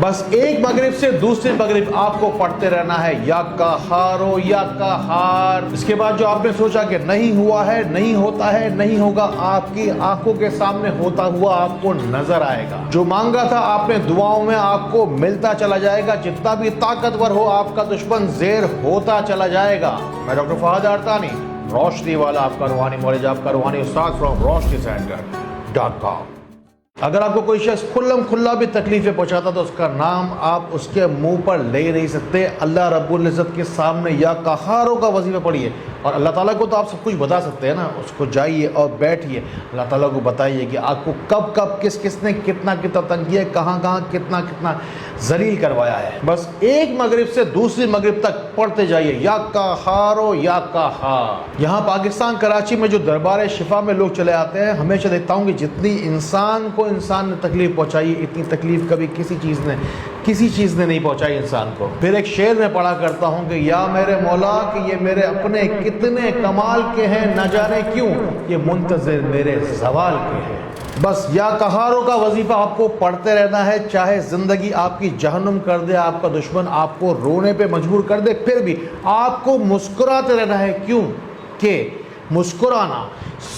بس ایک مغرب سے دوسری مغرب آپ کو پڑھتے رہنا ہے یا قہارو یا قہار۔ اس کے بعد جو آپ نے سوچا کہ نہیں ہوا ہے، نہیں ہوتا ہے، نہیں ہوگا، آپ کی آنکھوں کے سامنے ہوتا ہوا آپ کو نظر آئے گا۔ جو مانگا تھا آپ نے دعاؤں میں آپ کو ملتا چلا جائے گا۔ جتنا بھی طاقتور ہو آپ کا دشمن زیر ہوتا چلا جائے گا۔ میں ڈاکٹر فہد ارتانی، روشنی والا، آپ کا روحانی معالج، آپ کا روحانی استاد فرام roshnysenter.com۔ اگر آپ کو کوئی شخص کھلا بھی تکلیفیں پہنچاتا تو اس کا نام آپ اس کے منہ پر لے نہیں سکتے۔ اللہ رب العزت کے سامنے یا قہاروں کا وظیفہ پڑھیے، اور اللہ تعالیٰ کو تو آپ سب کچھ بتا سکتے ہیں نا۔ اس کو جائیے اور بیٹھیے، اللہ تعالیٰ کو بتائیے کہ آپ کو کب کب کس نے کتنا تنگ کیا ہے، کہاں کتنا ذلیل کروایا ہے۔ بس ایک مغرب سے دوسری مغرب تک پڑھتے جائیے یا قہارو یا قہار۔ یہاں پاکستان کراچی میں جو دربار شفا میں لوگ چلے آتے ہیں، ہمیشہ دیکھتا ہوں کہ جتنی انسان نے تکلیف پہنچائی، اتنی تکلیف کبھی کسی چیز نے نہیں پہنچائی انسان کو۔ پھر ایک شعر میں پڑھا کرتا ہوں کہ یا میرے مولا کہ یہ میرے اپنے کتنے کمال کے ہیں، نہ جانے کیوں یہ منتظر میرے زوال کے ہیں۔ بس یا قہاروں کا وظیفہ آپ کو پڑھتے رہنا ہے، چاہے زندگی آپ کی جہنم کر دے، آپ کا دشمن آپ کو رونے پہ مجبور کر دے، پھر بھی آپ کو مسکراتے رہنا ہے۔ کیوں کہ مسکرانا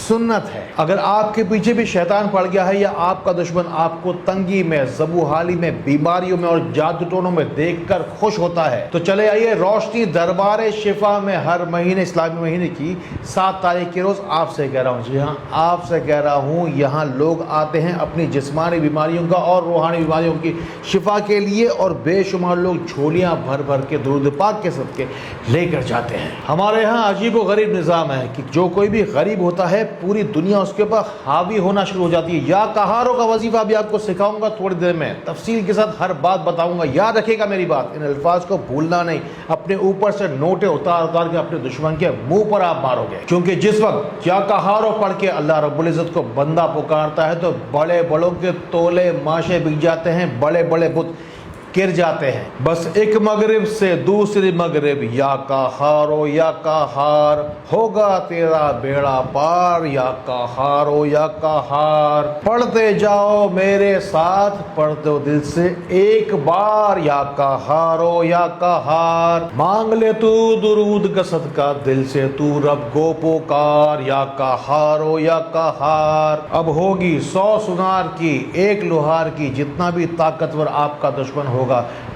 سنت ہے۔ اگر آپ کے پیچھے بھی شیطان پڑ گیا ہے یا آپ کا دشمن آپ کو تنگی میں، زبو حالی میں، بیماریوں میں اور جادو ٹونوں میں دیکھ کر خوش ہوتا ہے تو چلے آئیے روشنی دربار شفا میں ہر مہینے، اسلامی مہینے کی 7 تاریخ کے روز آپ سے کہہ رہا ہوں، جی ہاں آپ سے کہہ رہا ہوں، یہاں لوگ آتے ہیں اپنی جسمانی بیماریوں کا اور روحانی بیماریوں کی شفا کے لیے، اور بے شمار لوگ جھولیاں بھر کے درود پاک کے صدقے لے کر جاتے ہیں۔ ہمارے یہاں عجیب و غریب نظام ہے کہ جو کوئی بھی غریب ہوتا ہے پوری دنیا اس کے اوپر حاوی ہونا شروع ہو جاتی ہے۔ یا قہاروں کا وظیفہ بھی آپ کو سکھاؤں گا تھوڑی دیر میں، تفصیل کے ساتھ ہر بات بتاؤں گا۔ یاد رکھیے گا میری بات، ان الفاظ کو بھولنا نہیں۔ اپنے اوپر سے نوٹیں اتار کے اپنے دشمن کے منہ پر آپ مارو گے، کیونکہ جس وقت یا قہاروں پڑھ کے اللہ رب العزت کو بندہ پکارتا ہے تو بڑے بڑوں کے تولے ماشے بک جاتے ہیں، بڑے بت گر جاتے ہیں۔ بس ایک مغرب سے دوسری مغرب یا قہارو یا قہار، ہوگا تیرا بیڑا پار یا قہارو یا قہار۔ پڑھتے جاؤ میرے ساتھ، پڑھتے ہو دل سے ایک بار یا قہارو یا قہار۔ مانگ لے تو درود کا صدقہ، دل سے تو رب کو پکار یا قہارو یا قہار۔ اب ہوگی 100 سنار کی، 1 لوہار کی، جتنا بھی طاقتور آپ کا دشمن ہوگا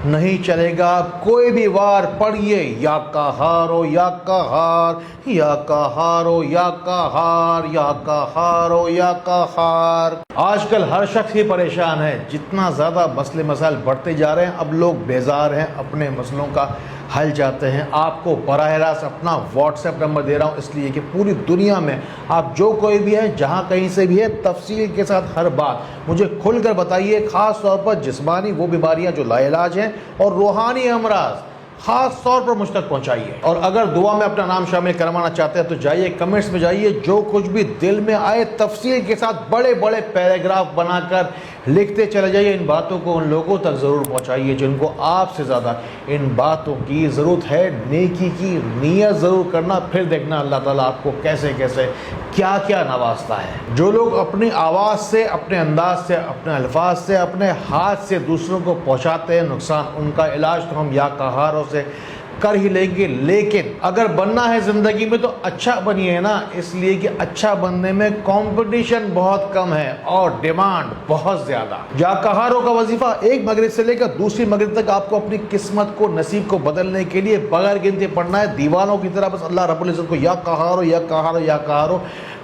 نہیں چلے گا کوئی بھی وار۔ پڑھیے یا قہارو یا قہار، یا قہارو یا قہار، یا قہارو یا قہار۔ آج کل ہر شخص ہی پریشان ہے، جتنا زیادہ مسئلے مسائل بڑھتے جا رہے ہیں، اب لوگ بیزار ہیں، اپنے مسئلوں کا حل چاہتے ہیں۔ آپ کو براہ راست اپنا واٹس ایپ نمبر دے رہا ہوں اس لیے کہ پوری دنیا میں آپ جو کوئی بھی ہے، جہاں کہیں سے بھی ہے، تفصیل کے ساتھ ہر بات مجھے کھل کر بتائیے، خاص طور پر جسمانی وہ بیماریاں جو لا علاج ہیں اور روحانی امراض خاص طور پر مجھ تک پہنچائیے۔ اور اگر دعا میں اپنا نام شامل کروانا چاہتے ہیں تو جائیے کمنٹس میں جائیے، جو کچھ بھی دل میں آئے تفصیل کے ساتھ بڑے پیراگراف بنا کر لکھتے چلے جائیے۔ ان باتوں کو ان لوگوں تک ضرور پہنچائیے جن کو آپ سے زیادہ ان باتوں کی ضرورت ہے۔ نیکی کی نیت ضرور کرنا، پھر دیکھنا اللہ تعالیٰ آپ کو کیسے کیا نوازتا ہے۔ جو لوگ اپنی آواز سے، اپنے انداز سے، اپنے الفاظ سے، اپنے ہاتھ سے دوسروں کو پہنچاتے ہیں نقصان، ان کا علاج تو ہم یا قہاروں سے کر ہی لیں گے، لیکن اگر بننا ہے زندگی میں تو اچھا بنیے نا، اس لیے کہ اچھا بننے میں کمپٹیشن بہت کم ہے اور ڈیمانڈ بہت زیادہ۔ یا قہاروں کا وظیفہ ایک مغرب سے لے کر دوسری مغرب تک آپ کو اپنی قسمت کو، نصیب کو بدلنے کے لیے بغیر گنتے پڑھنا ہے، دیوانوں کی طرح بس اللہ رب العزت کو یا قہارو یا قہارو یا قہارو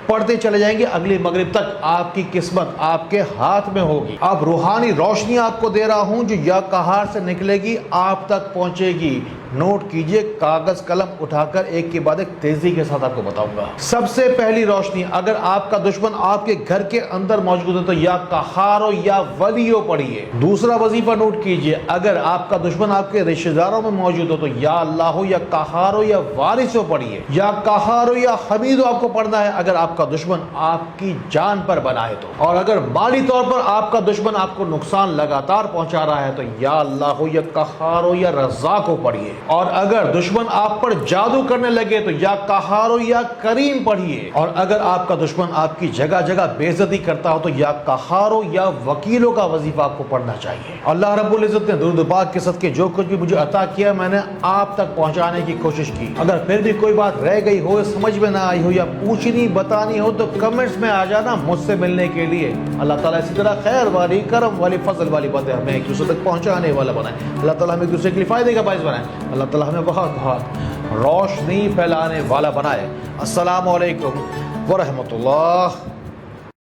پڑھتے چلے جائیں گے۔ اگلی مغرب تک آپ کی قسمت آپ کے ہاتھ میں ہوگی۔ اب روحانی روشنی آپ کو دے رہا ہوں جو یا قہار سے نکلے گی، آپ تک پہنچے گی۔ نوٹ کیجئے، کاغذ قلم اٹھا کر ایک کے بعد ایک تیزی کے ساتھ آپ کو بتاؤں گا۔ سب سے پہلی روشنی، اگر آپ کا دشمن آپ کے گھر کے اندر موجود ہے تو یا قہارو یا ولیو پڑھیے۔ دوسرا وظیفہ نوٹ کیجئے، اگر آپ کا دشمن آپ کے رشتہ داروں میں موجود ہو تو یا اللہ یا قہارو یا وارثو پڑھیے۔ یا قہارو یا حمیدو آپ کو پڑھنا ہے اگر آپ کا دشمن آپ کی جان پر بنا ہے تو، اور اگر مالی طور پر آپ کا دشمن آپ کو نقصان لگاتار پہنچا رہا ہے تو یا اللہ یا قہارو یا رزاقو پڑھیے۔ اور اگر دشمن آپ پر جادو کرنے لگے تو یا قہار یا کریم پڑھیے، اور اگر آپ کا دشمن آپ کی جگہ جگہ بے عزتی کرتا ہو تو یا قہار یا وکیلوں کا وظیفہ آپ کو پڑھنا چاہیے۔ اللہ رب العزت نے درود پاک کے صدقے جو کچھ بھی مجھے عطا کیا میں نے آپ تک پہنچانے کی کوشش کی۔ اگر پھر بھی کوئی بات رہ گئی ہو، سمجھ میں نہ آئی ہو یا پوچھنی بتانی ہو تو کمنٹس میں آ جانا مجھ سے ملنے کے لیے۔ اللہ تعالیٰ اسی طرح خیر والی، کرم والی، فضل والی باتیں ہمیں ایک دوسرے تک پہنچانے والا بنائے۔ اللہ تعالیٰ ہمیں ایک دوسرے کے لیے فائدے کا باعث بنائے۔ اللہ تعالیٰ ہمیں بہت بہت روشنی پھیلانے والا بنائے۔ السلام علیکم ورحمۃ اللہ